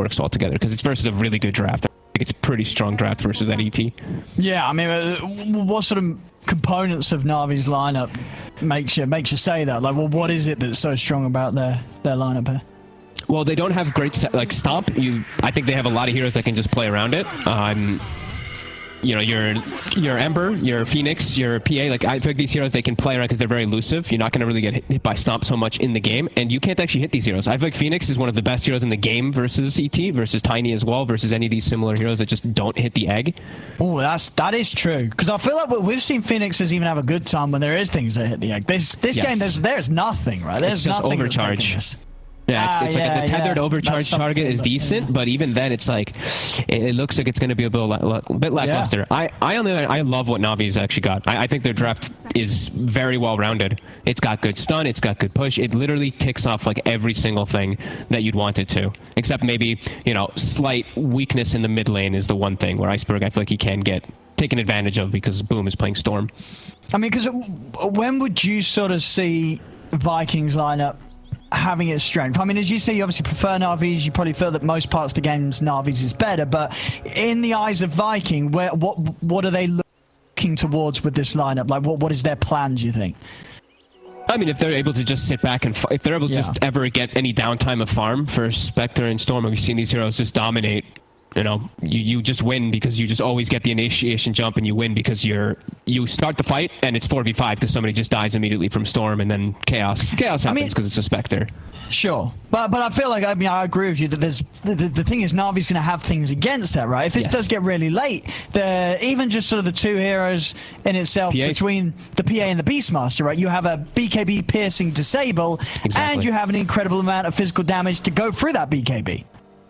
works all together because it's versus a really good draft. I think it's a pretty strong draft versus that ET. Yeah, I mean, what sort of components of Na'Vi's lineup makes you say that? Like, well, what is it that's so strong about their lineup here? Well, they don't have great like Stomp. I think they have a lot of heroes that can just play around it. You know, your Ember, your Phoenix, your PA, like I think these heroes, they can play around because they're very elusive. You're not going to really get hit by Stomp so much in the game, and you can't actually hit these heroes. I feel like Phoenix is one of the best heroes in the game versus ET, versus Tiny as well, versus any of these similar heroes that just don't hit the egg. Oh, that is true. Because I feel like we've seen Phoenixes even have a good time when there is things that hit the egg. This game, there's nothing, right? There's just nothing overcharge. Yeah, it's like the tethered overcharge target is decent, but even then, it's like it looks like it's going to be a bit lackluster. Yeah. I love what Na'Vi's actually got. I think their draft is very well rounded. It's got good stun, it's got good push. It literally ticks off like every single thing that you'd want it to, except maybe slight weakness in the mid lane is the one thing where Iceberg I feel like he can get taken advantage of because Boom is playing Storm. I mean, because when would you sort of see Vikings lineup having its strength? I mean, as you say, you obviously prefer Na'Vi's. You probably feel that most parts of the game's Na'Vi's is better, but in the eyes of Viking, what are they looking towards with this lineup? Like, what is their plan, do you think? I mean, if they're able to just sit back and if they're able to just ever get any downtime of farm for Spectre and Storm, and we've seen these heroes just dominate. You just win because you just always get the initiation jump, and you win because you start the fight and it's 4v5 because somebody just dies immediately from Storm, and then chaos happens because it's a Spectre. Sure, but I feel like I agree with you that there's the thing is Na'Vi's going to have things against that, right? If this does get really late, even just sort of the two heroes in itself between the PA and the Beastmaster, right? You have a BKB piercing disable, and you have an incredible amount of physical damage to go through that BKB.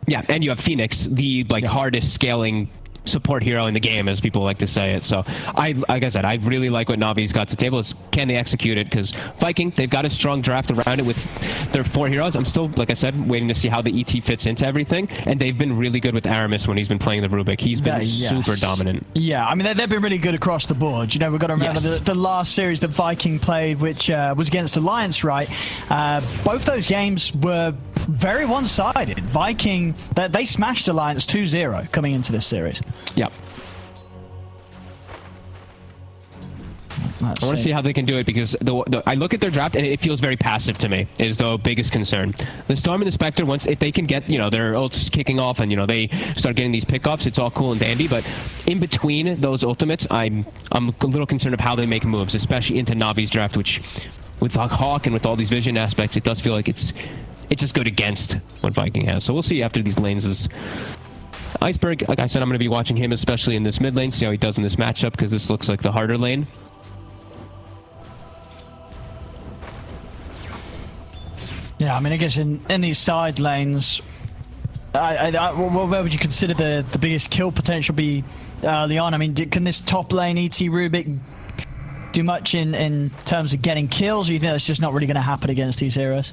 Yeah, and you have Phoenix, the hardest scaling support hero in the game, as people like to say it. So, like I said, I really like what Na'Vi's got to the table. Is can they execute it? Because Viking, they've got a strong draft around it with their 4 heroes. I'm still, like I said, waiting to see how the ET fits into everything. And they've been really good with Aramis when he's been playing the Rubik. He's been super dominant. Yeah, I mean, they've been really good across the board. We've got to remember the last series that Viking played, which was against Alliance, right? Both those games were very one-sided. Viking, they smashed Alliance 2-0 coming into this series. Yep. I want to see how they can do it because I look at their draft and it feels very passive to me. Is the biggest concern. The Storm and the Spectre, if they can get their ults kicking off and they start getting these pickoffs, it's all cool and dandy. But in between those ultimates, I'm a little concerned of how they make moves, especially into Na'Vi's draft, which with Hawk and with all these vision aspects, it does feel like it's just good against what Viking has. So we'll see after these lanes. Iceberg, like I said, I'm going to be watching him, especially in this mid lane, see how he does in this matchup, because this looks like the harder lane. Yeah, I mean, I guess in these side lanes, where would you consider the biggest kill potential be early on? I mean, can this top lane ET Rubik do much in terms of getting kills, or you think that's just not really going to happen against these heroes?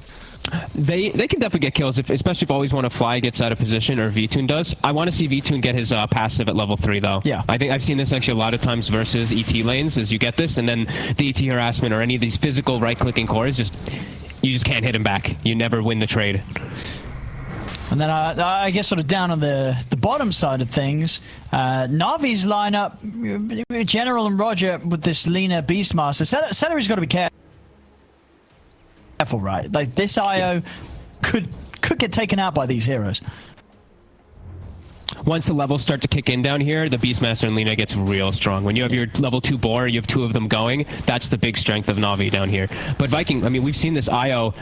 They can definitely get kills, especially if Always Wanna Fly gets out of position, or VTune does. I want to see VTune get his passive at level 3, though. Yeah. I think I've seen this actually a lot of times versus ET lanes, is you get this, and then the ET harassment or any of these physical right-clicking cores, you just can't hit him back. You never win the trade. And then I guess sort of down on the bottom side of things, Na'Vi's lineup, General and RodjER with this leaner Beastmaster. Seleri's got to be careful, right? Like, this IO could get taken out by these heroes. Once the levels start to kick in down here, the Beastmaster and Lina gets real strong. When you have your level 2 boar, you have 2 of them going, that's the big strength of Na'Vi down here. But Viking, I mean, we've seen this IO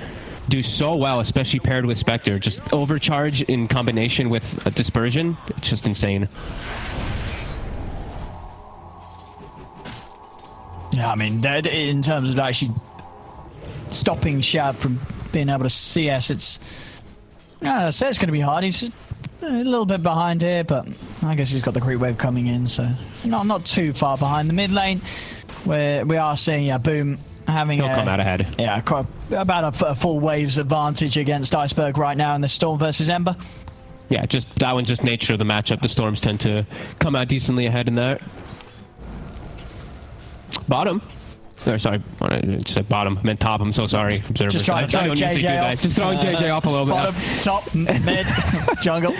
do so well, especially paired with Spectre. Just overcharge in combination with a dispersion. It's just insane. Yeah, I mean, in terms of actually stopping Shad from being able to CS, it's going to be hard. He's a little bit behind here, but I guess he's got the creep wave coming in, so not too far behind. The mid lane, where we are seeing Boom having he'll come out ahead. Yeah, about a full waves advantage against Iceberg right now in the Storm versus Ember. Yeah, just that one's just nature of the matchup. The Storms tend to come out decently ahead in that. Bottom. Or sorry, I said bottom. I meant top. I'm so sorry, observers. Just trying to throw JJ off. Just throwing JJ off a little bit. Bottom, top, mid, jungle.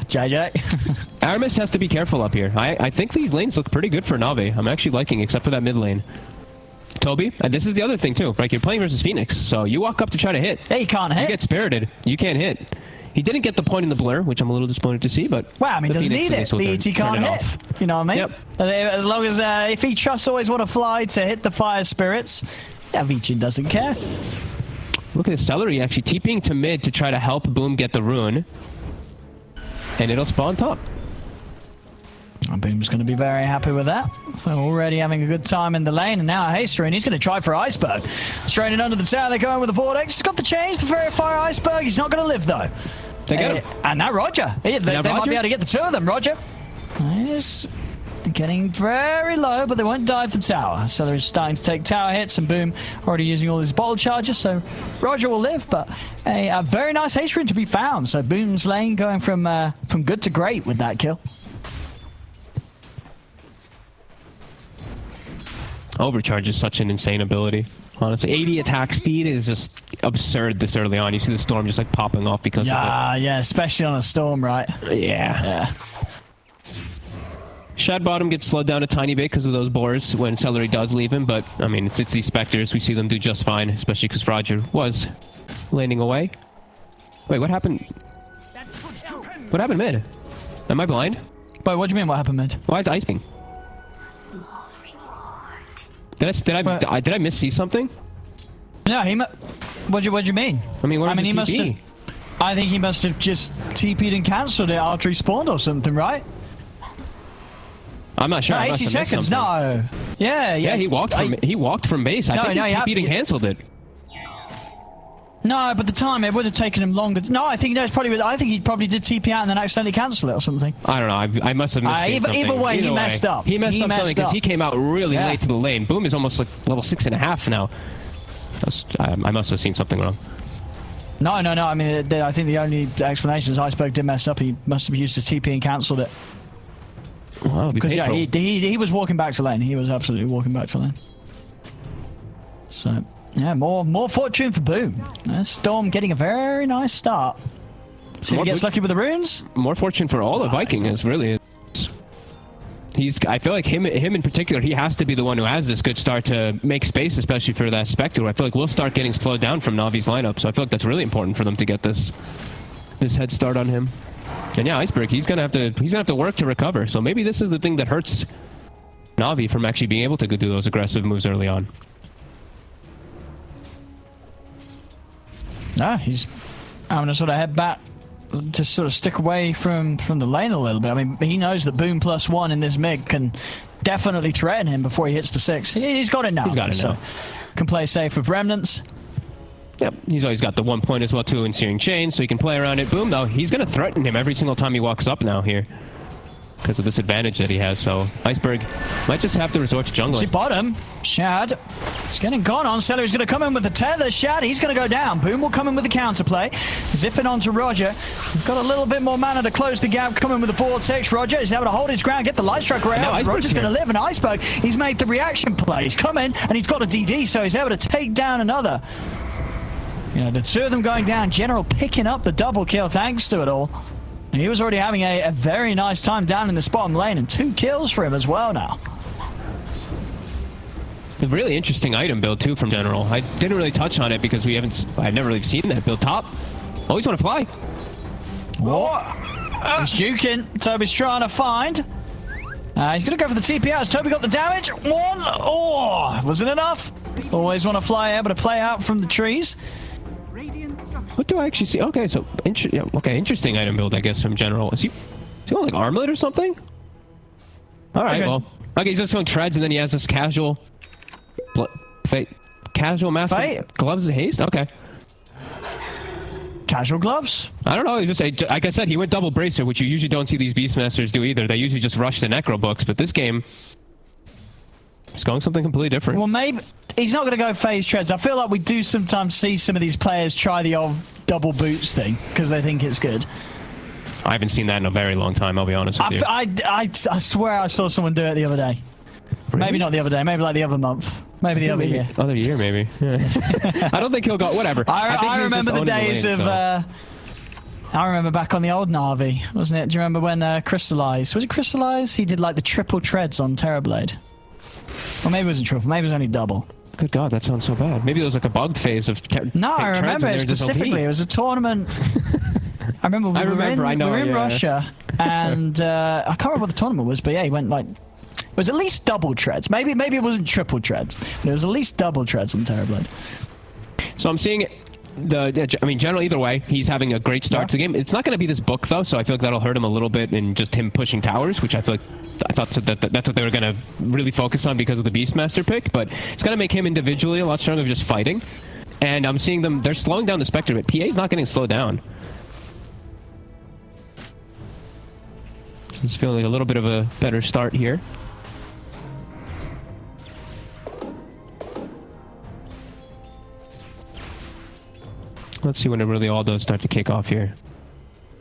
JJ. Aramis has to be careful up here. I think these lanes look pretty good for Na'Vi. I'm actually liking, except for that mid lane. Tobi, and this is the other thing too, right? You're playing versus Phoenix, so you walk up to try to hit. Yeah, you can't hit. You get spirited. You can't hit. He didn't get the point in the blur, which I'm a little disappointed to see, but... Wow, I mean, doesn't need it. The ET can't hit. Off. You know what I mean? Yep. As long as, if he trusts ALWAYSWANNAFLY to hit the fire spirits, yeah, VIKING doesn't care. Look at Seleri actually TPing to mid to try to help Boom get the rune. And it'll spawn top. Boom's going to be very happy with that. So already having a good time in the lane, and now Haster, and he's going to try for Iceberg. Straight in under the tower, they go in with the Vortex. He's got the chains to verify Iceberg. He's not going to live, though. They get him. And now RodjER. They might be able to get the two of them. RodjER is getting very low, but they won't dive the tower. So they're starting to take tower hits, and Boom already using all his bottle charges, so RodjER will live, but a very nice Haster to be found. So Boom's lane going from good to great with that kill. Overcharge is such an insane ability. Honestly, 80 attack speed is just absurd this early on. You see the storm just like popping off because of it. Yeah, especially on a storm, right? Yeah. Shad bottom gets slowed down a tiny bit because of those boars when Seleri does leave him, but I mean, it's these Spectres. We see them do just fine, especially because RodjER was landing away. Wait, what happened? What happened mid? Am I blind? Wait, what do you mean what happened mid? Why is Iceberg? Did I miss-see something? No, what do you mean? I mean, he must have. I think he must have just TP'd and cancelled it after he spawned or something, right? I'm not sure. No, 80 seconds. No. Yeah. He walked from base. I think he TP'd and cancelled it. No, but the time it would have taken him longer. No, I think I think he probably did TP out and then accidentally cancel it or something. I don't know. I must have missed something. Either way, he messed up. He messed up something because he came out really late to the lane. Boom is almost like level 6.5 now. I must have seen something wrong. No. I mean, I think the only explanation is Iceberg did mess up. He must have used his TP and cancelled it. Well, because he was walking back to lane. He was absolutely walking back to lane. So. Yeah, more fortune for Boom. Storm getting a very nice start. See if he gets lucky with the runes. More fortune for all of Viking is really. I feel like him in particular, he has to be the one who has this good start to make space, especially for that Spectre. I feel like we'll start getting slowed down from Navi's lineup, so I feel like that's really important for them to get this head start on him. And yeah, Iceberg, he's gonna have to work to recover. So maybe this is the thing that hurts Na'Vi from actually being able to do those aggressive moves early on. No, he's having to sort of head back to sort of stick away from the lane a little bit. I mean, he knows that Boom +1 in this mid can definitely threaten him before he hits the 6. He's got it now. He's got it now. Can play safe with Remnants. Yep, he's always got the 1 point as well too in Searing Chain, so he can play around it. Boom, though, he's going to threaten him every single time he walks up now here because of this advantage that he has. So Iceberg might just have to resort to jungling. See bottom, Shad. He's getting gone on. Seleri's going to come in with the tether. Shad, he's going to go down. Boom will come in with the counterplay. Zipping onto RodjER. We've got a little bit more mana to close the gap. Coming with the Vortex. RodjER is able to hold his ground, get the light strike around. RodjER's going to live, and Iceberg, he's made the reaction play. He's come in, and he's got a DD, so he's able to take down another. You know, the two of them going down. General picking up the double kill thanks to it all. And he was already having a very nice time down in this bottom lane, and 2 kills for him as well now. A really interesting item build too from General. I didn't really touch on it because I've never really seen that build. Top. Always want to fly. What? He's juking. Tobi's trying to find. He's going to go for the TP out. Has Tobi got the damage? 1. Oh, wasn't enough. ALWAYSWANNAFLY able to play out from the trees. What do I actually see? Okay, so interesting item build, I guess, from General. Is he going like armlet or something? All right, well, okay, he's just going treads, and then he has this casual mask, gloves of haste. Okay, casual gloves. I don't know. He's just like I said, he went double bracer, which you usually don't see these Beastmasters do either. They usually just rush the necro books, but this game, he's going something completely different. Well, maybe he's not going to go phase treads. I feel like we do sometimes see some of these players try the old double boots thing because they think it's good. I haven't seen that in a very long time, I'll be honest with you. I swear I saw someone do it the other day. Really? Maybe not the other day, maybe like the other month. Maybe the other year. Other year, maybe. Yeah. I don't think he'll go. Whatever. I remember the days of. I remember back on the old Na'Vi, wasn't it? Do you remember when Crystallize? Was it Crystallize? He did like the triple treads on Terrorblade. Or maybe it wasn't triple. Maybe it was only double. Good God, that sounds so bad. Maybe it was like a bugged phase of. No, I remember it specifically. It was a tournament. I remember we were in Russia, and I can't remember what the tournament was, but yeah, he went like. It was at least double treads. Maybe it wasn't triple treads, but it was at least double treads on Terrorblade. So I'm seeing generally either way, he's having a great start to the game. It's not going to be this book though, so I feel like that'll hurt him a little bit in just him pushing towers, which I feel like I thought that's what they were going to really focus on because of the Beastmaster pick. But it's going to make him individually a lot stronger of just fighting. And I'm seeing they're slowing down the Spectre, but PA's not getting slowed down. He's feeling like a little bit of a better start here. Let's see when it really all does start to kick off here.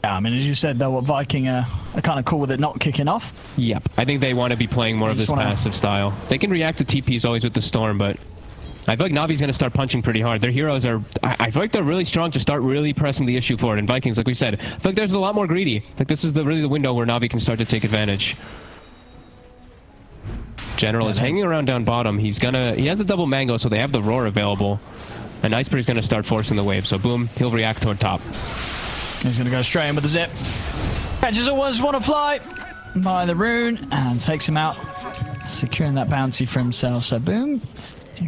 Yeah, I mean, as you said, though, what Viking are kind of cool with it not kicking off. Yep. I think they want to be playing more of this passive style. They can react to TPs always with the Storm, but I feel like Navi's going to start punching pretty hard. Their heroes are... I feel like they're really strong to start really pressing the issue forward. And Vikings, like we said, I feel like there's a lot more greedy. Like this is really the window where Navi can start to take advantage. General is hanging around down bottom. He has the double mango, so they have the roar available. And Iceberg's going to start forcing the wave. So boom, he'll react toward top. He's going to go straight in with the zip. Catches ALWAYSWANNAFLY by the rune and takes him out, securing that bounty for himself. So boom,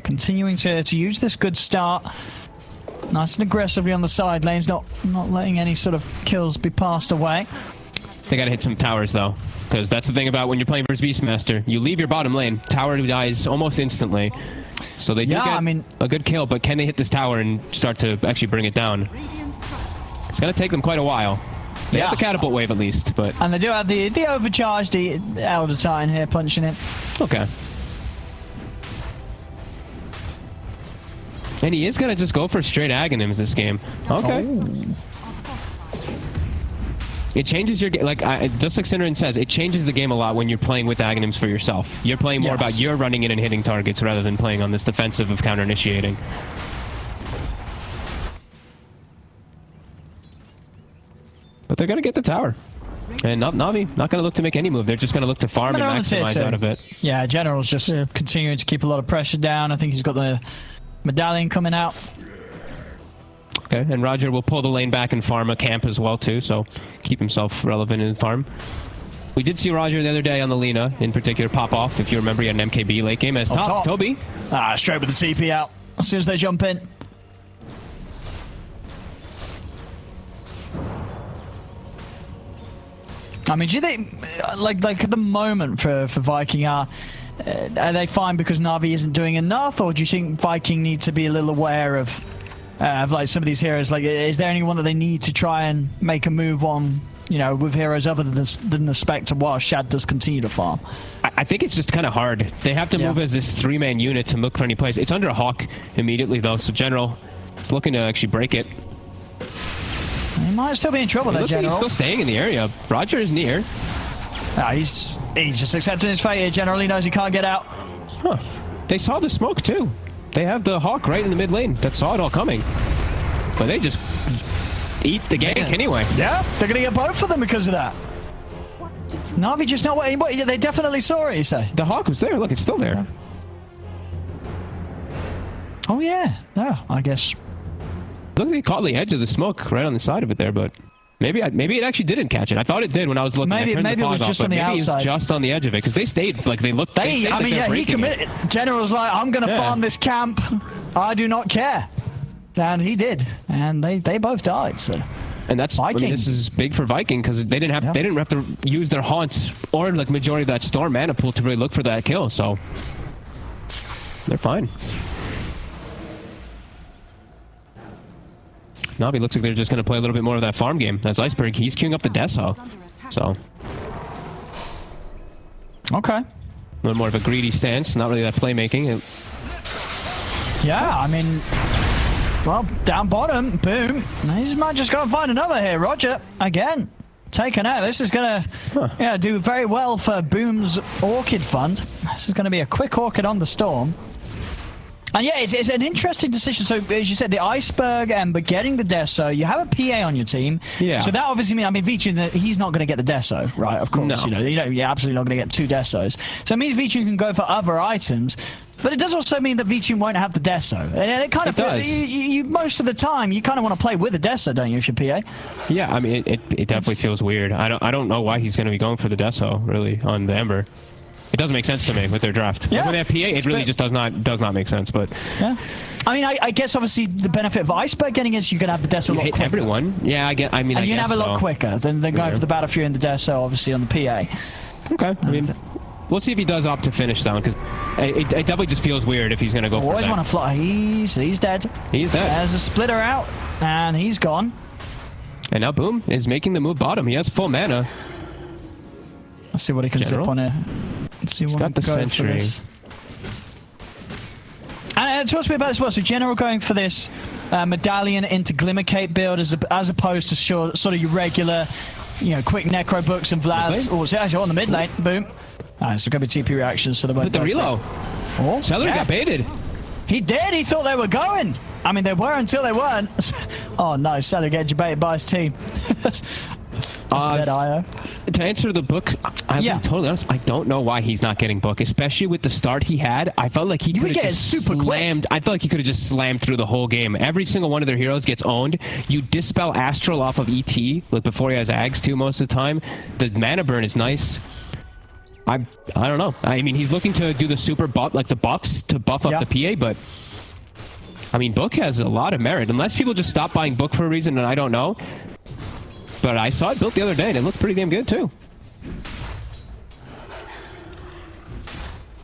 continuing to use this good start. Nice and aggressively on the side lanes, not letting any sort of kills be passed away. They got to hit some towers though, because that's the thing about when you're playing versus Beastmaster. You leave your bottom lane, tower dies almost instantly. So they do get a good kill, but can they hit this tower and start to actually bring it down? It's going to take them quite a while. They have the catapult wave at least, but... And they do have the overcharged Elder Titan here punching it. Okay. And he is going to just go for straight Aghanims this game. Okay. Oh. It changes your game, just like Synderen says, it changes the game a lot when you're playing with Aghanims for yourself. You're playing more about you're running in and hitting targets rather than playing on this defensive of counter-initiating. But they're going to get the tower. And Navi, not going to look to make any move. They're just going to look to farm and maximize out of it. Yeah, General's just continuing to keep a lot of pressure down. I think he's got the medallion coming out. Okay, and RodjER will pull the lane back and farm a camp as well too, so keep himself relevant in the farm. We did see RodjER the other day on the Lina, in particular, pop off. If you remember, he had an MKB late game as top. Tobi. Straight with the CP out as soon as they jump in. I mean, do you think, like at the moment for Viking, are they fine because Na'Vi isn't doing enough, or do you think Viking need to be a little aware of like some of these heroes? Like, is there anyone that they need to try and make a move on, you know, with heroes other than the Spectre while Shad does continue to farm? I think it's just kind of hard. They have to move as this three-man unit to look for any plays. It's under a Hawk immediately, though, so General is looking to actually break it. He might still be in trouble there, General. Like he's still staying in the area. RodjER is near. He's just accepting his fate here. General, he knows he can't get out. Huh. They saw the smoke, too. They have the Hawk right in the mid lane that saw it all coming. But they just eat the gank anyway. Yeah, they're going to get both of them because of that. Na'Vi just not waiting. They definitely saw it, you say? The Hawk was there. Look, it's still there. Oh, yeah. Yeah, I guess. Look, they caught the edge of the smoke right on the side of it there, but maybe it actually didn't catch it. I thought it did when I was looking. Maybe it was just on the outside. Maybe just on the edge of it because they stayed like they looked. I mean, yeah, he committed. General's like, I'm going to farm this camp. I do not care, and he did, and they both died. So, and that's Viking. I mean, this is big for Viking because they didn't have to use their haunts or like majority of that storm mana pool to really look for that kill. So they're fine. Navi looks like they're just going to play a little bit more of that farm game. As Iceberg, he's queuing up the Deso. So. Okay. A little more of a greedy stance, not really that playmaking. Yeah, I mean, well, down bottom, boom. He's might just go and find another here. RodjER, again, taken out. This is going to do very well for Boom's Orchid Fund. This is going to be a quick Orchid on the Storm. And yeah, it's an interesting decision. So as you said, the Iceberg Ember getting the Deso, you have a PA on your team. Yeah. So that obviously means, I mean, Vichun, he's not going to get the Deso, right? Of course, No. You're absolutely not going to get 2 Desos. So it means Vichun can go for other items. But it does also mean that Vichun won't have the Deso. And it kind of does. You most of the time you kind of want to play with a Deso, don't you, if you're PA? Yeah, I mean, it definitely feels weird. I don't know why he's going to be going for the Deso really on the Ember. It doesn't make sense to me with their draft. Yeah. Like when they have PA, it really just does not make sense. But yeah, I mean, I guess obviously the benefit of Iceberg getting is you can have the Deso a lot hit quicker. everyone. Yeah, I get. I mean, and I you can guess have a lot so. quicker than going for the Battlefield and the Deso, obviously on the PA. Okay, I mean, we'll see if he does opt to finish down because it definitely just feels weird if he's going to go for Always that. want to fly. He's dead. He's dead. There's a splitter out, and he's gone. And now Boom is making the move bottom. He has full mana. Let's see what he can zip on here. Let's see what He's got the Sentry. And talk to me about this as well. So General going for this Medallion into Glimmercape build as opposed to sort of your regular, quick Necro books and Vlads. Oh, it's actually on the mid lane. Boom. Alright, so going to be TP reactions, so they won't But the reload. Oh, Seleri got baited. He did. He thought they were going. I mean, they were until they weren't. Oh no, Seleri getting baited by his team. Dead IO. To answer the book, I'm totally honest. I don't know why he's not getting book, especially with the start he had. I felt like he could have just slammed. I felt like he could have just slammed through the whole game. Every single one of their heroes gets owned. You dispel Astral off of ET, like before he has Ags too most of the time. The mana burn is nice. I don't know. I mean, he's looking to do the super buff, like the buffs to buff up the PA, but I mean, book has a lot of merit. Unless people just stop buying book for a reason, and I don't know. But I saw it built the other day, and it looked pretty damn good, too.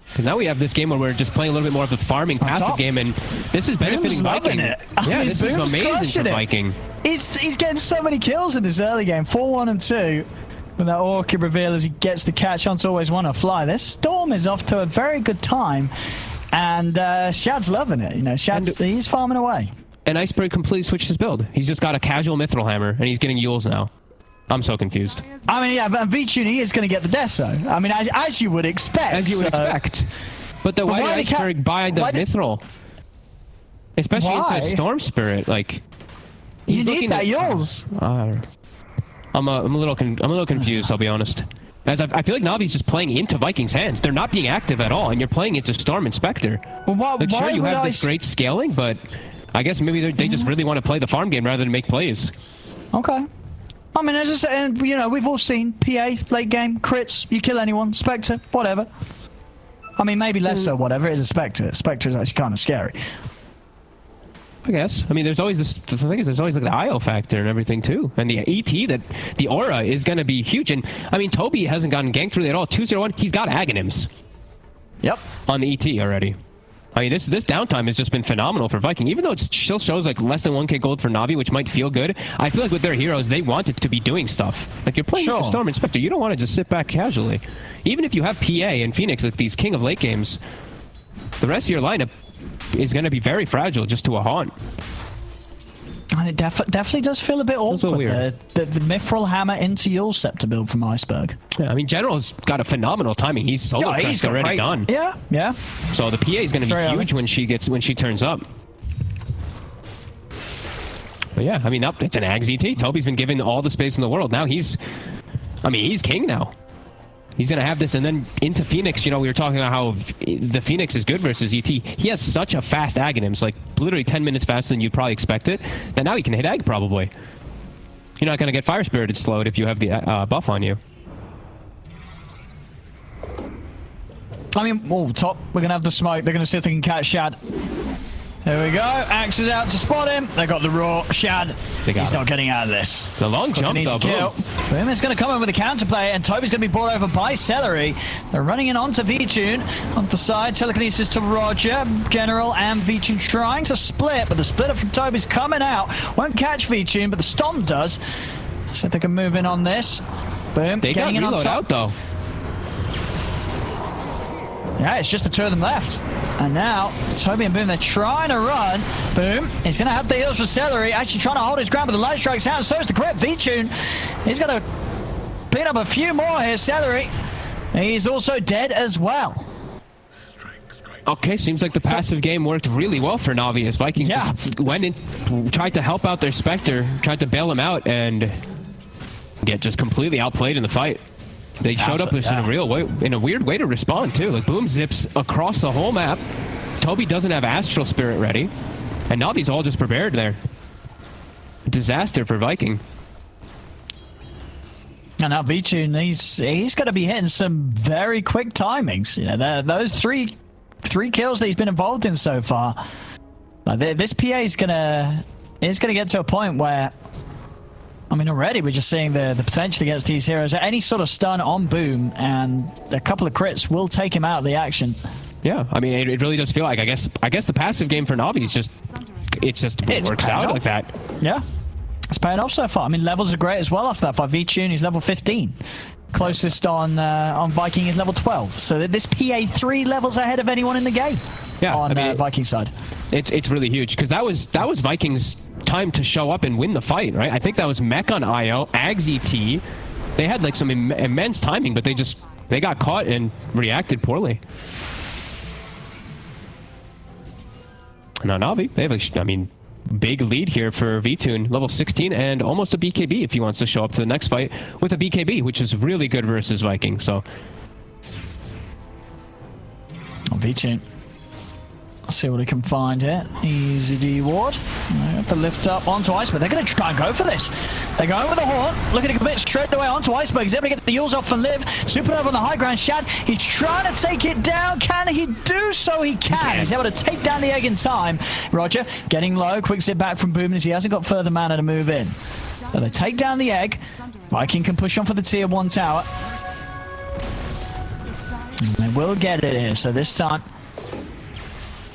Because now we have this game where we're just playing a little bit more of the farming passive game, and this is benefiting Viking. Yeah, this is amazing for Viking. He's getting so many kills in this early game. 4-1 and 2. With that Orchid reveal as he gets the catch on to AlwayswannaFly. This Storm is off to a very good time. And Shad's loving it. Shad's, he's farming away. And Iceberg completely switched his build. He's just got a casual Mithril Hammer, and he's getting Yules now. I'm so confused. I mean, yeah, but Vichun, he is going to get the Deso. I mean, as you would expect. As you would expect. But why did Iceberg buy the Mithril? Especially into Storm Spirit, like... You need that Yules. I'm a little confused, I'll be honest. As I feel like Navi's just playing into Vikings' hands. They're not being active at all, and you're playing into Storm and Spectre. Well, like, sure, you have this great scaling, but I guess maybe they just really want to play the farm game rather than make plays. Okay. I mean, as I said, we've all seen PA, late game, crits, you kill anyone, Spectre, whatever. I mean, maybe less so whatever. It is a Spectre. Spectre is actually kind of scary. I guess. I mean, there's always this. The thing is, there's always like the IO factor and everything too, and the ET that the aura is going to be huge. And I mean, Tobi hasn't gotten ganked really at all. 2-0-1. He's got Aghanims. Yep. On the ET already. I mean, this downtime has just been phenomenal for Viking. Even though it still shows like less than 1k gold for Navi, which might feel good. I feel like with their heroes, they want it to be doing stuff. Like you're playing with Storm and Spectre, you don't want to just sit back casually. Even if you have PA and Phoenix, like these king of late games, the rest of your lineup is going to be very fragile just to a haunt. And it definitely does feel a bit awkward. Weird. The Mithril Hammer into Yule Scepter build from Iceberg. Yeah, I mean, General's got a phenomenal timing. He's solo crest already gone. Yeah, yeah. So the PA is going to be huge when she turns up. But yeah, I mean, it's an Ags ET. Tobi's been given all the space in the world. Now he's king now. He's going to have this, and then into Phoenix, we were talking about how the Phoenix is good versus ET. He has such a fast Aghanims, like literally 10 minutes faster than you'd probably expect it, that now he can hit Ag probably. You're not going to get Fire Spirited slowed if you have the buff on you. I mean, top. We're going to have the smoke. They're going to see if they can catch Shad. There we go. Axe is out to spot him. They got the raw. Shad. He's not getting out of this. The long jump, though. Boom is going to come in with a counterplay, and Tobi's going to be brought over by Seleri. They're running in onto Vichun. On the side, telekinesis to RodjER. General and Vichun trying to split, but the splitter from Tobi's coming out. Won't catch Vichun, but the Stomp does. So they can move in on this. Boom. They got reload out, though. Yeah, it's just the two of them left. And now, Tobi and Boom, they're trying to run. Boom. He's going to have the heals for Seleri. Actually trying to hold his ground, but the light strikes out, and so is the crit. Vichun, he's going to beat up a few more here. Seleri, he's also dead as well. Okay, seems like the passive game worked really well for Na'Vi as Vikings just went in, tried to help out their Spectre, tried to bail him out, and get just completely outplayed in the fight. They showed up in a real way, in a weird way to respond too. Like boom zips across the whole map. Tobi doesn't have Astral Spirit ready, and Na'Vi's all just prepared there. Disaster for Viking. And now VIKING, he's going to be hitting some very quick timings. You know, those three kills that he's been involved in so far. This PA is gonna get to a point where, I mean, already we're just seeing the potential against these heroes. Any sort of stun on Boom and a couple of crits will take him out of the action. Yeah, I mean, it really does feel like, I guess the passive game for Na'Vi is it works out like that. Yeah. It's paying off so far. I mean, levels are great as well after that. For VIKING, he's level 15. Closest on Viking is level 12. So this PA 3 levels ahead of anyone in the game. Yeah, on Viking side. It's really huge because that was Viking's time to show up and win the fight, right? I think that was Mech on IO, Ags ET. They had like some immense timing, but they got caught and reacted poorly. Now Na'Vi, they have big lead here for VIKING, level 16 and almost a BKB if he wants to show up to the next fight with a BKB, which is really good versus Viking. So VIKING, let's see what he can find here. Easy D ward. The lift up onto Iceberg. They're going to try and go for this. They're going with the horn, looking to commit straight away onto Iceberg. He's able to get the Yules off and live. Supernova on the high ground. Shad, he's trying to take it down. Can he do so? He can. He's able to take down the egg in time. RodjER getting low. Quick zip back from Boom as he hasn't got further mana to move in. So they take down the egg. Viking can push on for the tier 1 tower. And they will get it here. So this time,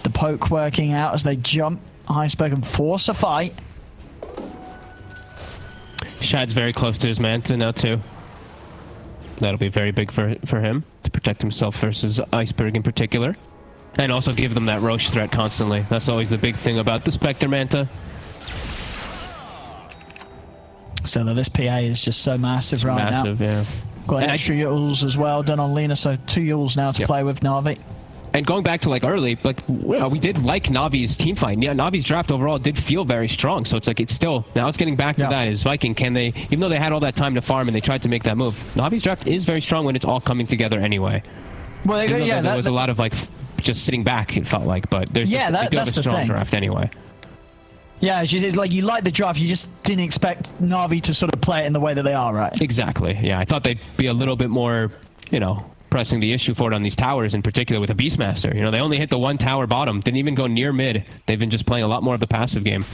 the poke working out as they jump. Iceberg and force a fight. Shad's very close to his Manta now too. That'll be very big for him to protect himself versus Iceberg in particular. And also give them that Roche threat constantly. That's always the big thing about the Spectre Manta. So this PA is just so massive right now. Massive, yeah. Got extra Yules as well done on Lina, so 2 Yules now to play with Na'Vi. And going back to like early, like we did like Na'Vi's team fight. Yeah, Na'Vi's draft overall did feel very strong. So it's like now it's getting back to that. Is Viking, can they, even though they had all that time to farm and they tried to make that move, Na'Vi's draft is very strong when it's all coming together anyway. Well, there was a lot of like just sitting back. It felt like, but there's they do have a strong draft anyway. Yeah, you like the draft, you just didn't expect Na'Vi to sort of play it in the way that they are, right? Exactly. Yeah, I thought they'd be a little bit more, pressing the issue forward on these towers in particular with a Beastmaster. They only hit the 1 tower bottom, didn't even go near mid. They've been just playing a lot more of the passive game.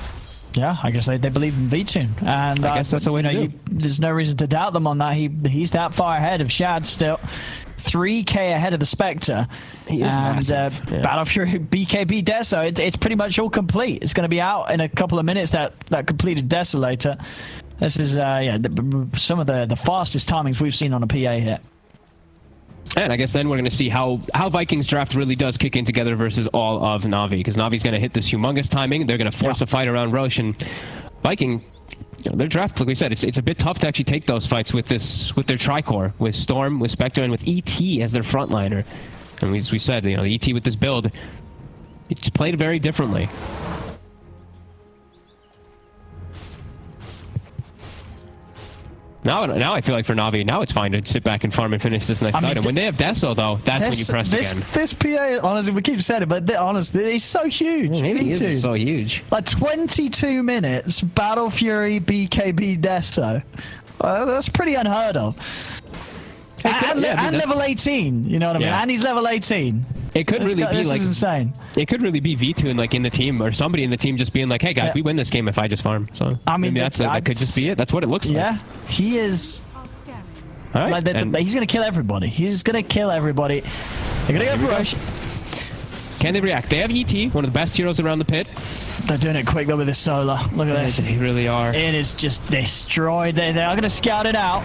Yeah, I guess they believe in VIKING, and I guess that's the way to do. There's no reason to doubt them on that. He's that far ahead of Shad still. 3k ahead of the Spectre. He is massive. Battle Fury BKB Deso, it's pretty much all complete. It's going to be out in a couple of minutes, that completed Desolator. This is some of the fastest timings we've seen on a PA here. And I guess then we're going to see how Vikings draft really does kick in together versus all of Na'Vi, because Navi's going to hit this humongous timing. They're going to force a fight around Roche, and Viking, their draft, like we said, it's a bit tough to actually take those fights with their Tricore, with Storm, with Spectre, and with ET as their frontliner. And as we said, the ET with this build, it's played very differently. Now I feel like for Na'Vi, now it's fine to sit back and farm and finish this next item. When they have Deso, though, that's when you press again. This PA, honestly, we keep saying it, but honestly, he's so huge. Maybe he is so huge. Like 22 minutes, Battle Fury, BKB, Deso. That's pretty unheard of. And level 18, you know what I mean? And he's level 18. It could really be like insane. It could really be V2 like in the team, or somebody in the team just being like, "Hey guys, we win this game if I just farm." So I mean, that could just be it. That's what it looks like. Yeah, he is. All right, he's gonna kill everybody. He's gonna kill everybody. They're gonna go for Roche. Can they react? They have ET, one of the best heroes around the pit. They're doing it quick though with this solar. Look at this. They really are. It is just destroyed. They are gonna scout it out.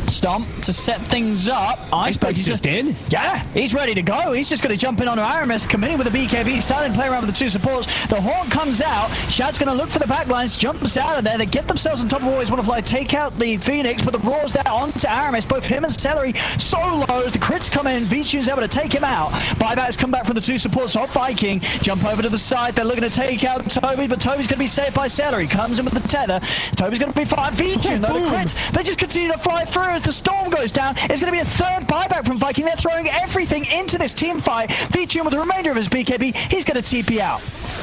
Stomp to set things up. Iceberg, he's just in? Yeah, he's ready to go. He's just going to jump in onto Aramis, committing with the BKB, starting to play around with the two supports. The Hawk comes out. Shad's going to look for the backlines, jumps out of there. They get themselves on top of ALWAYSWANNAFLY, take out the Phoenix, but the Raw's there onto Aramis. Both him and Seleri solos. The crits come in. VIKING's able to take him out. Buybacks come back from the two supports of Viking. Jump over to the side. They're looking to take out Tobi, but Tobi's going to be saved by Seleri. Comes in with the tether. Tobi's going to be fine. VIKING, though, the crits, they just continue to fly through as the storm goes down. It's going to be a third buyback from Viking. They're throwing everything into this team fight. VIKING with the remainder of his BKB, he's going to TP out.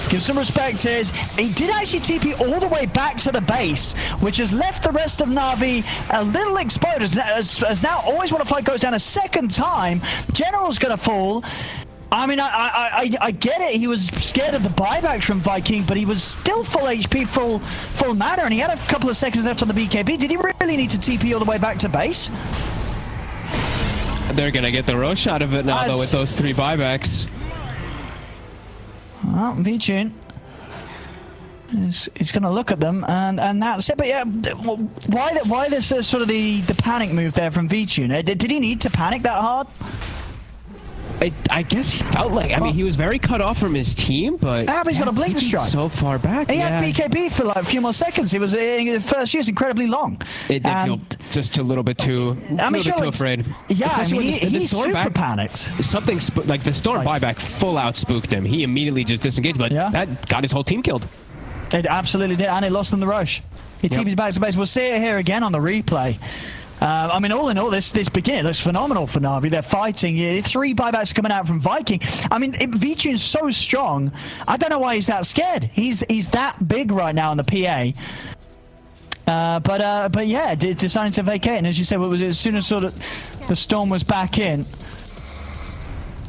Give some respect here. He did actually TP all the way back to the base, which has left the rest of Na'Vi a little exposed. As now ALWAYSWANNAFLY goes down a second time. General's going to fall. I mean, I get it. He was scared of the buyback from Viking, but he was still full HP, full matter, and he had a couple of seconds left on the BKB. Did he really need to TP all the way back to base? They're gonna get the rush out of it now, though, with those 3 buybacks. Well, VIKING is going to look at them, and that's it. But yeah, why this sort of the panic move there from VIKING? Did he need to panic that hard? I guess he felt like, I mean, he was very cut off from his team, but he's got a blink strike so far back. He had BKB for like a few more seconds. He was first use incredibly long. It did feel just a little bit too, too afraid. Yeah, I mean, the he's super panicked. Something like the storm buyback full out spooked him. He immediately just disengaged, but that got his whole team killed. It absolutely did, and it lost them the rush. He TP'd back to base. We'll see it here again on the replay. I mean, all in all, this beginning looks phenomenal for Na'Vi. They're fighting. 3 buybacks coming out from Viking. I mean, VIKING's so strong. I don't know why he's that scared. He's that big right now in the PA. But yeah, deciding to vacate. And as you said, what was it? As soon as sort of the storm was back in,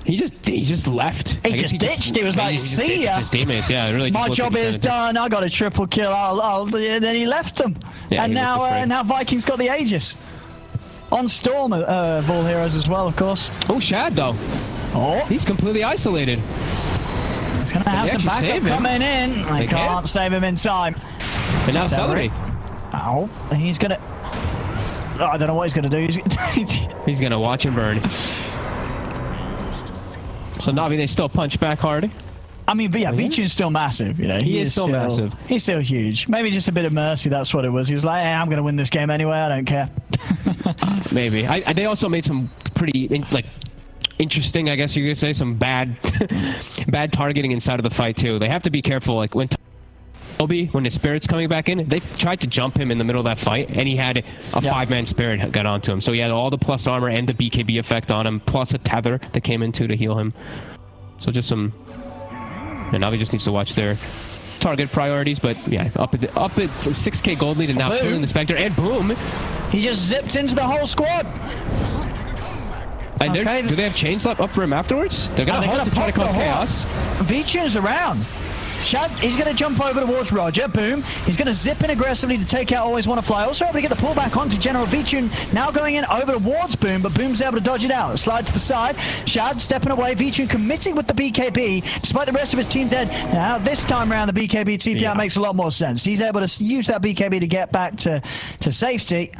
he just left. He just ditched. He was like, "See ya." His teammates, yeah, really. My job is done. I got a triple kill. And then he left them. Yeah, and now Viking's got the Aegis. On Storm of all heroes as well, of course. Oh, Shad, though. Oh. He's completely isolated. He's going to have some backup coming in. They can't save him in time. And now Seleri. Oh, he's going to... Oh, I don't know what he's going to do. He's going to watch him burn. So Na'Vi, they still punch back hard. I mean, but yeah, VIKING's still massive. You know, he is still massive. He's still huge. Maybe just a bit of mercy. That's what it was. He was like, hey, I'm going to win this game anyway. I don't care. Maybe. They also made some pretty interesting, I guess you could say, some bad targeting inside of the fight too. They have to be careful. Like when Tobi, when his spirit's coming back in, they tried to jump him in the middle of that fight, and he had a 5-man spirit got onto him. So he had all the plus armor and the BKB effect on him, plus a tether that came in too to heal him. So just some. And now he just needs to watch their target priorities, but yeah, up at 6k gold lead and now killing the Spectre, and boom! He just zipped into the whole squad! And do they have chains up for him afterwards? They're gonna hold to try to cause chaos. VIKING's around. Shad, he's going to jump over towards RodjER. Boom. He's going to zip in aggressively to take out ALWAYSWANNAFLY. Also able to get the pullback onto General. VIKING now going in over towards Boom, but Boom's able to dodge it out. Slide to the side. Shad stepping away. VIKING committing with the BKB, despite the rest of his team dead. Now, this time around, the BKB TP makes a lot more sense. He's able to use that BKB to get back to safety.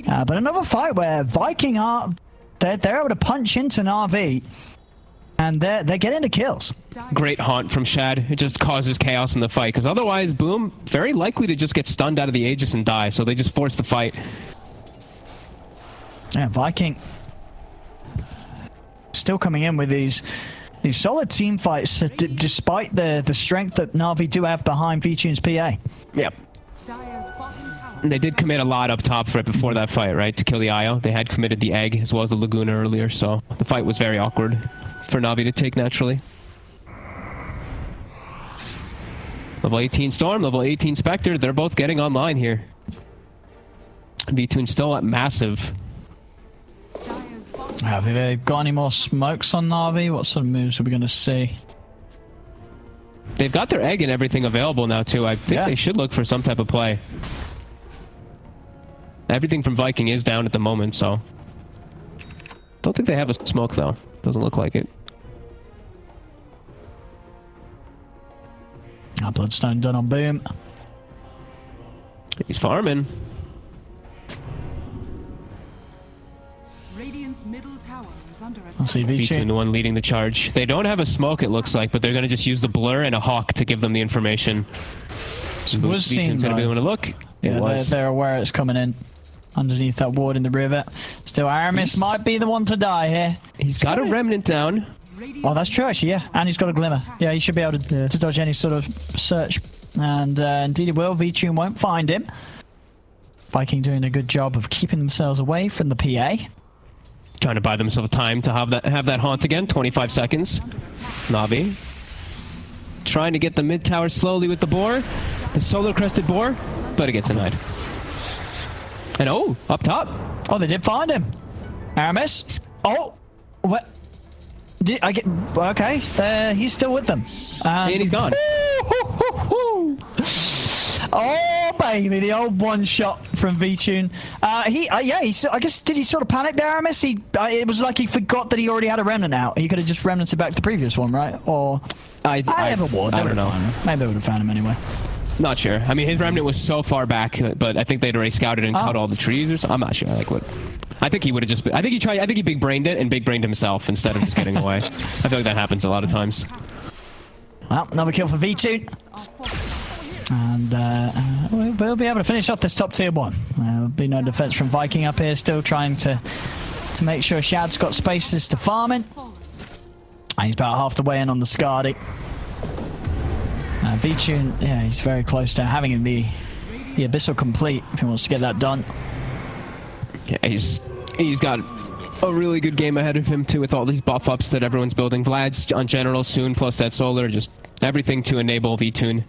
But another fight where Viking they're able to punch into Na'Vi. And they're getting the kills. Great haunt from Shad. It just causes chaos in the fight, because otherwise, Boom, very likely to just get stunned out of the Aegis and die, so they just force the fight. Yeah, Viking still coming in with these solid team fights, despite the strength that Na'Vi do have behind VIKING's PA. Yep. They did commit a lot up top right before that fight, right? To kill the IO. They had committed the egg as well as the Laguna earlier, so the fight was very awkward for Na'Vi to take naturally. Level 18 Storm, level 18 Spectre, they're both getting online here. V2 still at massive. Have they got any more smokes on Na'Vi? What sort of moves are we going to see? They've got their egg and everything available now too. I think they should look for some type of play. Everything from Viking is down at the moment, so... Don't think they have a smoke though. Doesn't look like it. Bloodstone done on Boom. He's farming. I'll see VIKING, the one leading the charge. They don't have a smoke, it looks like, but they're going to just use the blur and a hawk to give them the information. Was seen, going to be able to look. Yeah, they're aware it's coming in underneath that ward in the river. Still, Aramis might be the one to die here. He's got a remnant down. Oh, that's true, actually, yeah. And he's got a glimmer. Yeah, he should be able to dodge any sort of search. And indeed he will. VIKING won't find him. Viking doing a good job of keeping themselves away from the PA. Trying to buy themselves time to have that haunt again. 25 seconds. Na'Vi trying to get the mid tower slowly with the boar. The solar crested boar, but it gets denied. And oh, up top. Oh, they did find him. Aramis. Oh, what? Did I get? Okay, he's still with them. And he's gone. Oh baby, the old one shot from VIKING. Yeah, I guess did he sort of panic there, Aramis? It was like he forgot that he already had a remnant out. He could have just remnanted back to the previous one, right? Or I have a ward. I don't know. Maybe they would have found him anyway. Not sure. I mean, his remnant was so far back, but I think they'd already scouted and cut all the trees or something. I'm not sure. Like what? I think he would have just. I think he tried. I think he big brained it and big brained himself instead of just getting away. I feel like that happens a lot of times. Well, another kill for VIKING. And we'll be able to finish off this top tier one. There'll be no defense from VIKING up here, still trying to make sure Shad's got spaces to farm in. And he's about half the way in on the Skadi. VIKING, yeah, he's very close to having the Abyssal complete if he wants to get that done. Yeah, he's got a really good game ahead of him too, with all these buff ups that everyone's building. Vlad's on general soon, plus that solar, just everything to enable VIKING.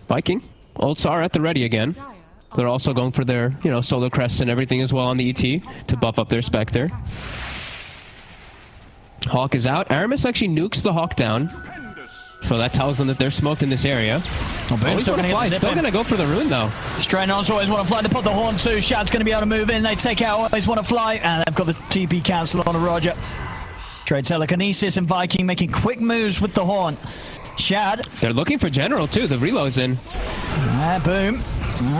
Viking ults are at the ready again. They're also going for their, solar crests and everything as well on the ET to buff up their Spectre. Hawk is out. Aramis actually nukes the Hawk down. So that tells them that they're smoked in this area. Still going to go for the rune, though. Straight on to ALWAYSWANNAFLY. They put the horn too. Shad's going to be able to move in. They take out ALWAYSWANNAFLY. And they've got the TP cancel on a RodjER. Trade telekinesis and VIKING making quick moves with the horn. Shad. They're looking for general, too. The reload's in. Boom.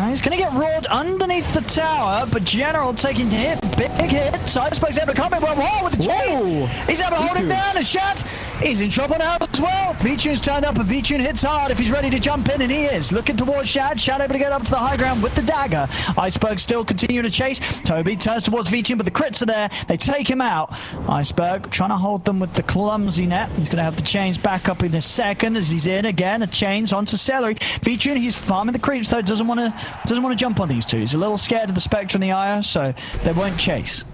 He's going to get rolled underneath the tower, but General taking big hits. Iceberg's able to come in well with the chain. He's able to hold him down, and Shad, he's in trouble now as well. VIKING's turned up, and VIKING hits hard if he's ready to jump in, and he is. Looking towards Shad. Shad able to get up to the high ground with the dagger. Iceberg still continuing to chase. Tobi turns towards VIKING, but the crits are there. They take him out. Iceberg trying to hold them with the clumsy net. He's going to have the chains back up in a second as he's in again. A chains onto Seleri. VIKING, he's farming the creeps, though. Doesn't want to jump on these two. He's a little scared of the Spectre and the IO, so they won't chase.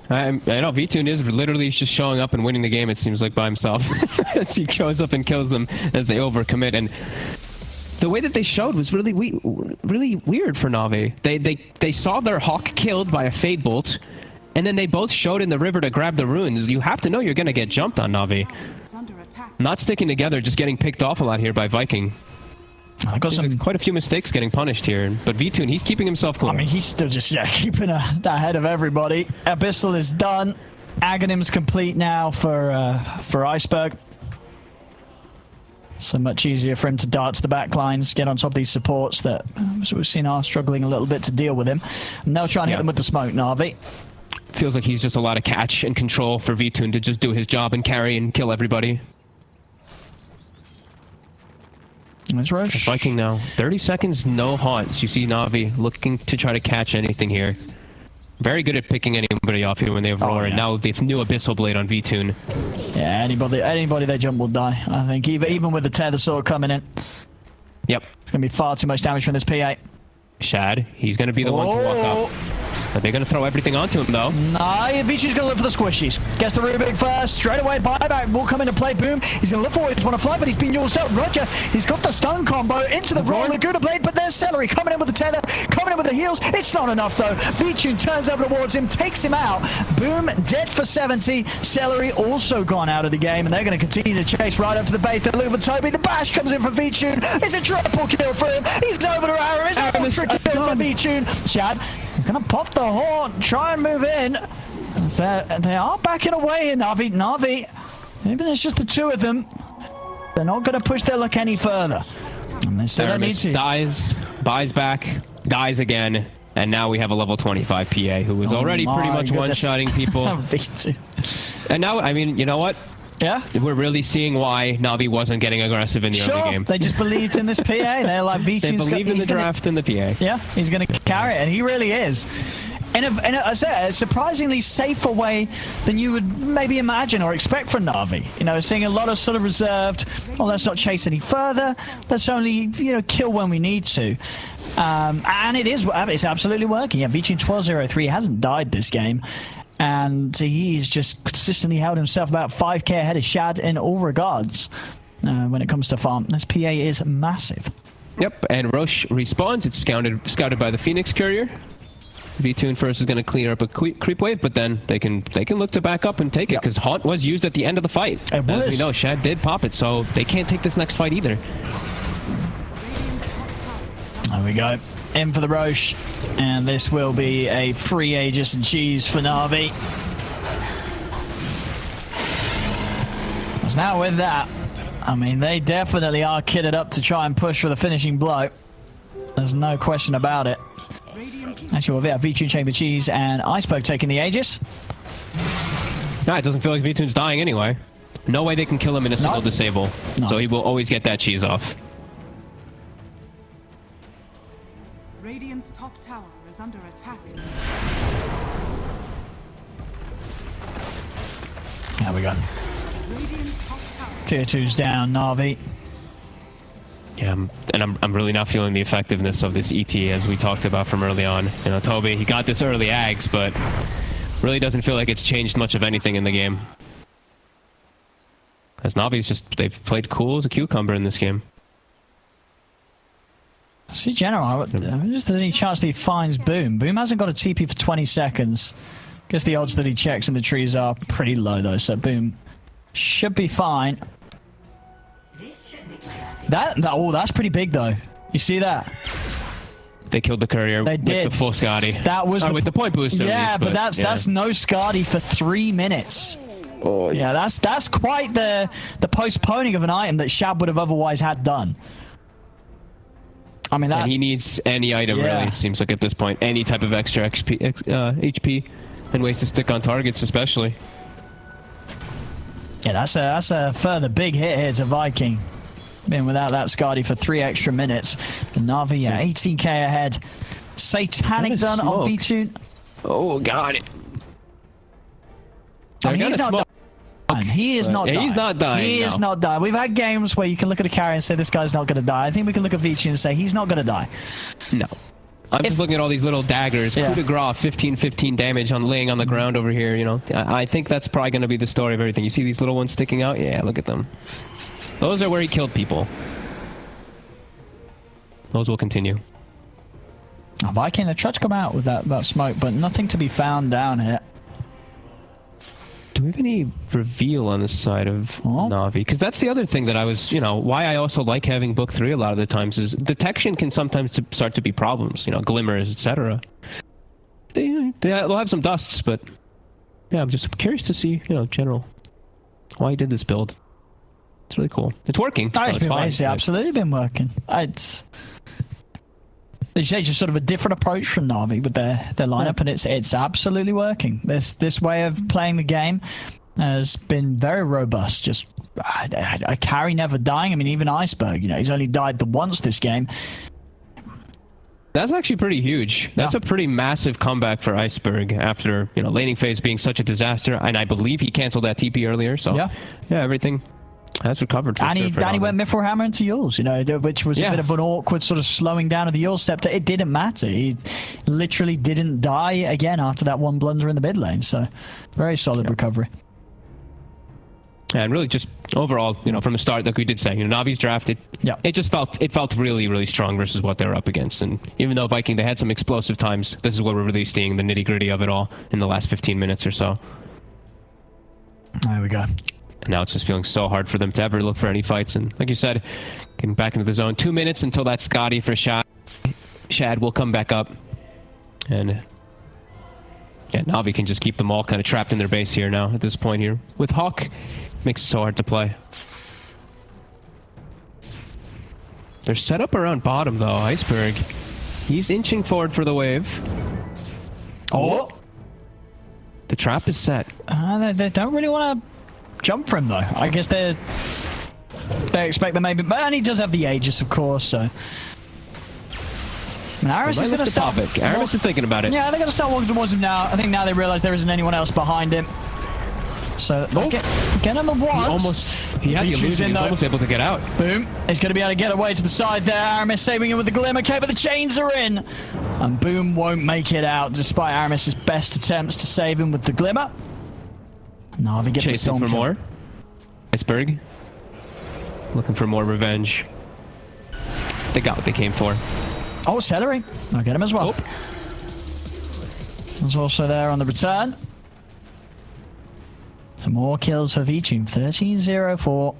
I know VIKING is literally just showing up and winning the game, it seems like, by himself. As he shows up and kills them as they overcommit. And the way that they showed was really weird for Na'Vi. They saw their Hawk killed by a Fade Bolt, and then they both showed in the river to grab the runes. You have to know you're going to get jumped on, Na'Vi. Not sticking together, just getting picked off a lot here by VIKING. I got quite a few mistakes getting punished here, but VIKING, he's keeping himself cool. I mean, he's still just keeping ahead of everybody. Abyssal is done. Aghanim's complete now for Iceberg. So much easier for him to dart to the back lines, get on top of these supports that we've seen are struggling a little bit to deal with him. And they'll try and hit them with the smoke, Na'Vi. Feels like he's just a lot of catch and control for VIKING to just do his job and carry and kill everybody. Let's rush. VIKING now. 30 seconds, no haunts. You see Na'Vi looking to try to catch anything here. Very good at picking anybody off here when they have roar. And now the new Abyssal Blade on VIKING. Yeah, anybody they jump will die. I think even with the Tether Sword coming in. Yep. It's going to be far too much damage from this P8. Shad, he's going to be the one to walk up. Are they going to throw everything onto him, though? Nah, VIKING's going to look for the squishies. Gets the Rubik first. Straight away, buyback will come into play. Boom. He's going to look for ALWAYSWANNAFLY, but he's been used up. RodjER, he's got the stun combo into the roll. Laguna Blade, but there's Seleri coming in with the tether, coming in with the heals. It's not enough, though. VIKING turns over towards him, takes him out. Boom, dead for 70. Seleri also gone out of the game, and they're going to continue to chase right up to the base. They're looking for Tobi. The bash comes in for VIKING. It's a triple kill for him. He's over to Aramis. Triple kill for VIKING. Shad, he's going to pop the horn, try and move in. They are backing away here, Na'Vi. Even it's just the two of them, they're not going to push their luck any further. And they still don't need to. Dies, buys back, dies again, And now we have a level 25 PA who was already pretty much one-shotting people. V2. And now, I mean, you know what? Yeah, we're really seeing why Na'Vi wasn't getting aggressive in the early game. They just believed in this PA. They're like, V2's they believed in the draft and the PA. Yeah, he's going to carry it, and he really is. In a surprisingly safer way than you would maybe imagine or expect from Na'Vi. You know, seeing a lot of sort of reserved, well, let's not chase any further. Let's only, you know, kill when we need to. And it's absolutely working. Yeah, V2 1203 hasn't died this game. And he's just consistently held himself about 5k ahead of Shad in all regards when it comes to farm. This PA is massive. Yep, and RodjER respawns. It's scouted by the Phoenix Courier. V2 first is going to clear up a creep wave, but then they can look to back up and take it because Haunt was used at the end of the fight. As we know, Shad did pop it, so they can't take this next fight either. There we go. In for the RodjER, and this will be a free Aegis and cheese for Na'Vi. So now with that, I mean, they definitely are kitted up to try and push for the finishing blow. There's no question about it. Actually, we'll have V2 taking the cheese and Iceberg taking the Aegis. No, it doesn't feel like V2's dying anyway. No way they can kill him in a single disable. No. So he will always get that cheese off. Radiant's top tower is under attack. There we go. Tier 2's down, Na'Vi. Yeah, and I'm really not feeling the effectiveness of this ET as we talked about from early on. You know, Tobi, he got this early Ags, but really doesn't feel like it's changed much of anything in the game. As Na'Vi's just, they've played cool as a cucumber in this game. See, General, just any chance that he finds Boom. Boom hasn't got a TP for 20 seconds. Guess the odds that he checks in the trees are pretty low, though, so Boom should be fine. Oh, that's pretty big, though. You see that? They killed the Courier with the full Scotty. That was with the point booster. Yeah, least, but that's no Scotty for 3 minutes. Oh, yeah, that's quite the postponing of an item that Shad would have otherwise had done. I mean, and he needs any item, really, it seems like at this point. Any type of extra HP and ways to stick on targets, especially. Yeah, that's a further big hit here to Viking. Been without that Scotty for 3 extra minutes. And Na'Vi, 18k ahead. Satanic done on V2. Oh, got it. I mean, he's not done. He is not dying. He's not dying. He is not dying. We've had games where you can look at a carry and say this guy's not going to die. I think we can look at V2 and say he's not going to die. No. I'm just looking at all these little daggers. Coup de grace, 15 damage on laying on the ground over here. You know, I think that's probably going to be the story of everything. You see these little ones sticking out? Yeah, look at them. Those are where he killed people. Those will continue. Viking, they tried to come out with that smoke, but nothing to be found down here. Do we have any reveal on the side of Na'Vi? Because that's the other thing that I was, you know, why I also like having book 3 a lot of the times is detection can sometimes start to be problems, you know, glimmers, etc. They'll have some dusts, but yeah, I'm just curious to see, you know, general, why he did this build. It's really cool. It's working. So it's fine. It's absolutely been working. They just sort of a different approach from Na'Vi with their lineup, and it's absolutely working. This way of playing the game has been very robust. Just a carry never dying. I mean, even Iceberg, you know, he's only died once this game. That's actually pretty huge. That's a pretty massive comeback for Iceberg after, you know, laning phase being such a disaster, and I believe he canceled that TP earlier. So yeah, everything has recovered. Danny went Mithril Hammer into Yules, you know, which was a bit of an awkward sort of slowing down of the Yules scepter. It didn't matter. He literally didn't die again after that one blunder in the mid lane. So very solid recovery. And really just overall, you know, from the start, like we did say, you know, Na'Vi's drafted. It just felt really, really strong versus what they were up against. And even though Viking, they had some explosive times, this is what we're really seeing, the nitty gritty of it all in the last 15 minutes or so. There we go. And now it's just feeling so hard for them to ever look for any fights. And like you said, getting back into the zone. 2 minutes until that Scotty for Shad. Shad will come back up. And yeah, Na'Vi can just keep them all kind of trapped in their base here now at this point here. With Hawk, makes it so hard to play. They're set up around bottom though. Iceberg He's inching forward for the wave. Oh. The trap is set. They don't really want to jump for him, though. I guess they expect that maybe... And he does have the Aegis, of course, so... And Aramis is going to start... Aramis is thinking about it. Yeah, they're going to start walking towards him now. I think now they realize there isn't anyone else behind him. So, get him the once. He had the illusion. He was almost able to get out. Boom. He's going to be able to get away to the side there. Aramis saving him with the Glimmer K, but the chains are in. And Boom won't make it out, despite Aramis's best attempts to save him with the Glimmer. Na'Vi gets the Storm for kill. more. Iceberg. Looking for more revenge. They got what they came for. Oh, Seleri. I'll get him as well. He's also there on the return. Some more kills for VIKING. 13-0-4.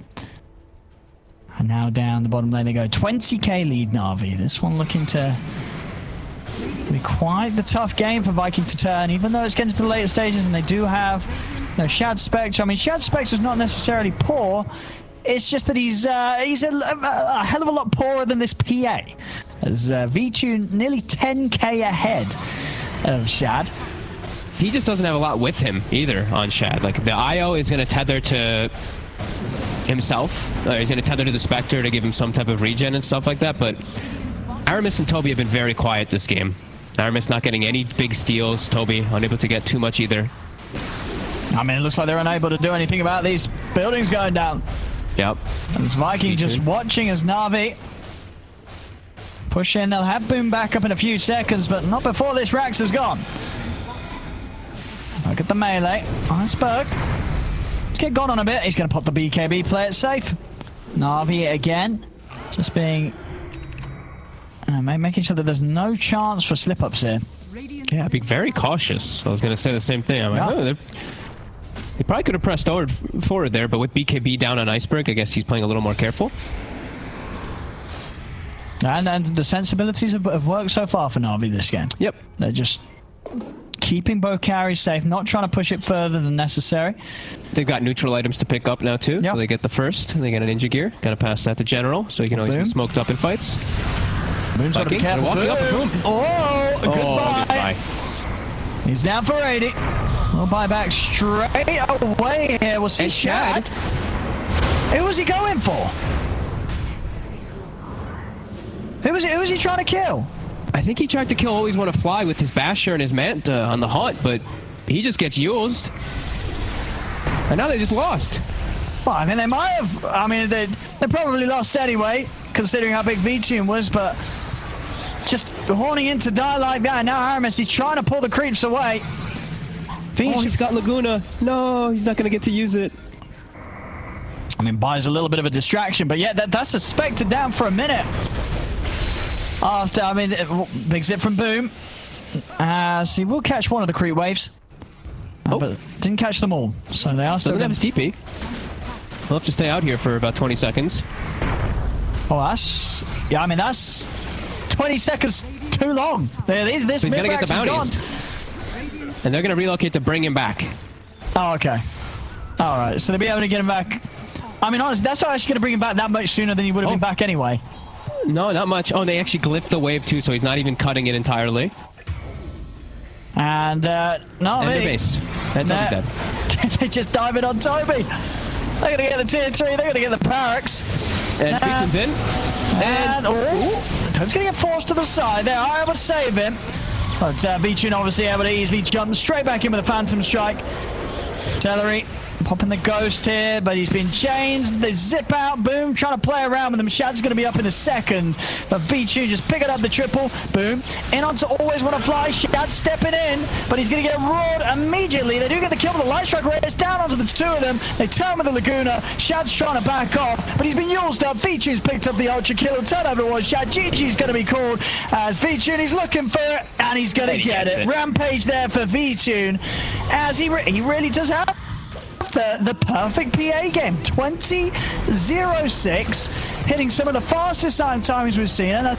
And now down the bottom lane they go. 20k lead, Na'Vi. This one looking to be quite the tough game for Viking to turn, even though it's getting to the later stages and they do have, you know, Shad Spectre. I mean, Shad Spectre is not necessarily poor. It's just that he's a hell of a lot poorer than this PA. As V2 nearly 10k ahead of Shad. He just doesn't have a lot with him either on Shad. Like, the IO is going to tether to himself. He's going to tether to the Spectre to give him some type of regen and stuff like that. But Aramis and Tobi have been very quiet this game. Aramis not getting any big steals. Tobi unable to get too much either. I mean, it looks like they're unable to do anything about these buildings going down. Yep. And it's Viking just watching as Na'Vi push in. They'll have Boom back up in a few seconds, but not before this Rax is gone. Look at the melee. Iceberg. Let's get gone on a bit. He's going to pop the BKB, play it safe. Na'Vi again. Just being... making sure that there's no chance for slip-ups here. Yeah, being very cautious. I was going to say the same thing. I'm like, oh, he probably could have pressed forward there, but with BKB down on Iceberg, I guess he's playing a little more careful. And the sensibilities have worked so far for Na'Vi this game. Yep. They're just keeping both carries safe, not trying to push it further than necessary. They've got neutral items to pick up now, too. Yep. So they get the first, they get a ninja gear. Got to pass that to General, so he can always be smoked up in fights. Boom's got to be careful. Walking up, boom. Oh, goodbye. He's down for 80. We'll buy back straight away here. We'll see Shad. Who was he going for? Who was he trying to kill? I think he tried to kill Always Wanna Fly with his Basher and his Manta on the hunt, but he just gets used. And now they just lost. Well, I mean, they might have. I mean, they probably lost anyway, considering how big V-Tune was, but just horning in to die like that. And now Aramis, he's trying to pull the creeps away. Oh, he's got Laguna. No, he's not going to get to use it. I mean, buys a little bit of a distraction, but yeah, that's a Spectre down for a minute. After, I mean, big zip from Boom. See, we'll catch one of the creep waves. But didn't catch them all, so they are still... Doesn't have his TP. We'll have to stay out here for about 20 seconds. Oh, that's... Yeah, I mean, that's 20 seconds too long. This so he's going to get the bounties. And they're going to relocate to bring him back. Oh, okay. All right, so they'll be able to get him back. I mean, honestly, that's not actually going to bring him back that much sooner than he would have been back anyway. No, not much. Oh, they actually glyphed the wave too, so he's not even cutting it entirely. And, no, their base. That Tobi's dead. They just dive in on Tobi. They're going to get the tier 3. They're going to get the Parax. And Vision's in. And Tobi's going to get forced to the side. They're able to save him. But Vichun obviously able to easily jump straight back in with a Phantom Strike. Seleri popping the ghost here, but he's been changed. They zip out. Boom, trying to play around with him. Shad's going to be up in a second, but V2 just picking up the triple. Boom, in onto Always Wanna Fly. Shad stepping in, but he's going to get roared immediately. They do get the kill with the Light Strike Race down onto the two of them. They turn with the Laguna. Shad's trying to back off, but he's been used up. V2's picked up the Ultra Kill. Turnover was Shad. GG's going to be called as V2. He's looking for it, and he's going to get it. Rampage there for V2, as he really does have the perfect PA game. 20-0-6, hitting some of the fastest timings we've seen, and